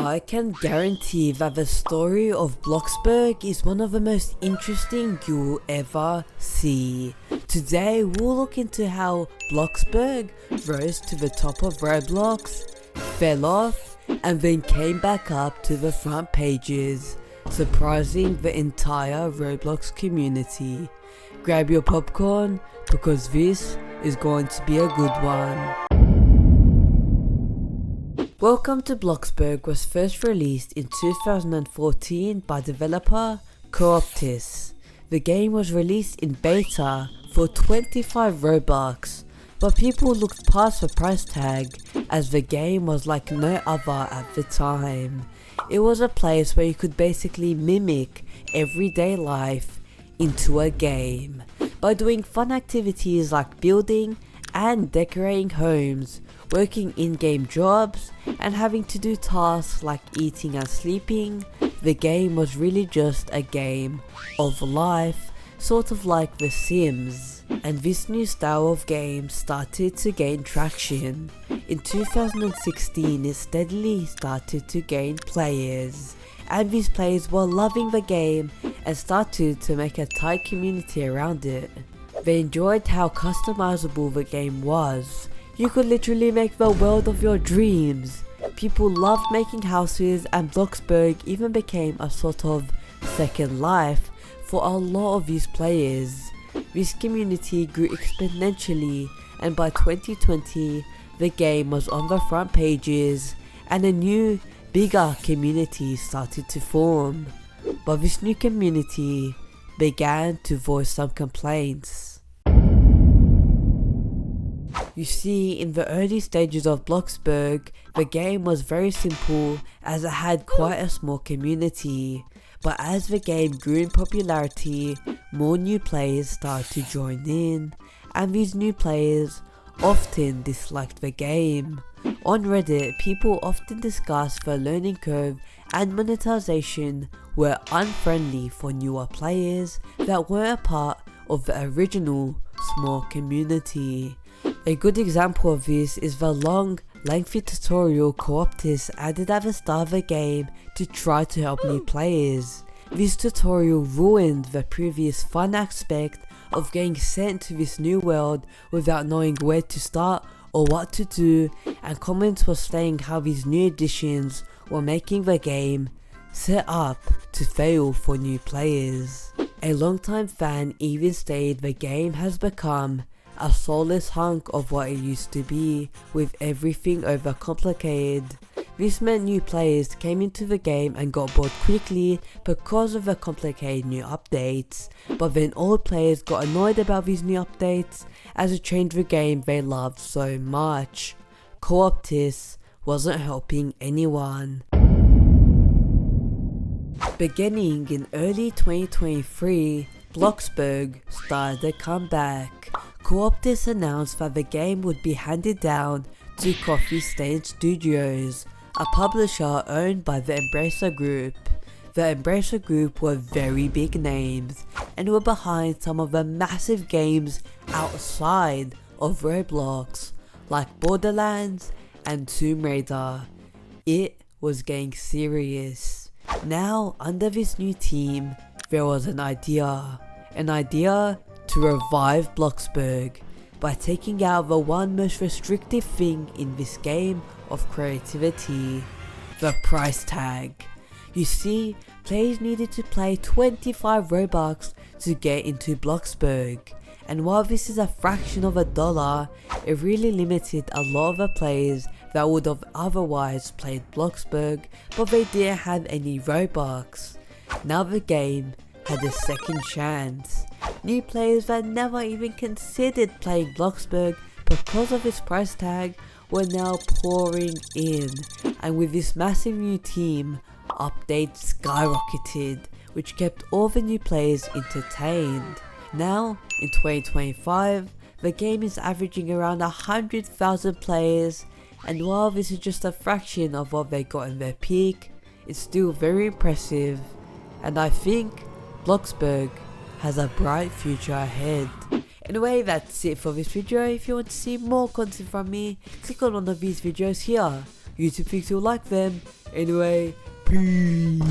I can guarantee that the story of Bloxburg is one of the most interesting you'll ever see. Today we'll look into how Bloxburg rose to the top of Roblox, fell off, and then came back up to the front pages, surprising the entire Roblox community. Grab your popcorn because this is going to be a good one. Welcome to Bloxburg was first released in 2014 by developer Cooptis. The game was released in beta for 25 Robux, but people looked past the price tag as the game was like no other at the time. It was a place where you could basically mimic everyday life into a game by doing fun activities like building and decorating homes, working in-game jobs, and having to do tasks like eating and sleeping. The game was really just a game of life, sort of like The Sims. And this new style of game started to gain traction. In 2016 it steadily started to gain players, and these players were loving the game and started to make a tight community around it. They enjoyed how customizable the game was. You could literally make the world of your dreams. People loved making houses, and Bloxburg even became a sort of second life for a lot of these players. This community grew exponentially, and by 2020 the game was on the front pages and a new, bigger community started to form. But this new community began to voice some complaints. You see, in the early stages of Bloxburg, the game was very simple as it had quite a small community. But as the game grew in popularity, more new players started to join in, and these new players often disliked the game. On Reddit, people often discussed the learning curve and monetization were unfriendly for newer players that were a part of the original small community. A good example of this is the long, lengthy tutorial Cooptis added at the start of the game to try to help new players. This tutorial ruined the previous fun aspect of getting sent to this new world without knowing where to start or what to do, and comments were saying how these new additions were making the game set up to fail for new players. A longtime fan even stated the game has become a soulless hunk of what it used to be, with everything overcomplicated. This meant new players came into the game and got bored quickly because of the complicated new updates, but then old players got annoyed about these new updates as it changed the game they loved so much. Cooptis wasn't helping anyone. Beginning in early 2023, Bloxburg started a comeback. Cooptis announced that the game would be handed down to Coffee Stain Studios, a publisher owned by the Embracer Group. The Embracer Group were very big names and were behind some of the massive games outside of Roblox, like Borderlands and Tomb Raider. It was getting serious. Now, under this new team, there was an idea to revive Bloxburg by taking out the one most restrictive thing in this game of creativity: the price tag. You see, players needed to pay 25 Robux to get into Bloxburg, and while this is a fraction of $1, it really limited a lot of the players that would have otherwise played Bloxburg, but they didn't have any Robux. Now the game had a second chance. New players that never even considered playing Bloxburg because of its price tag were now pouring in, and with this massive new team, updates skyrocketed, which kept all the new players entertained. Now, in 2025, the game is averaging around 100,000 players, and while this is just a fraction of what they got in their peak, it's still very impressive, and I think Bloxburg has a bright future ahead. Anyway, that's it for this video. If you want to see more content from me, click on one of these videos here. YouTube thinks you'll like them. Anyway, peace.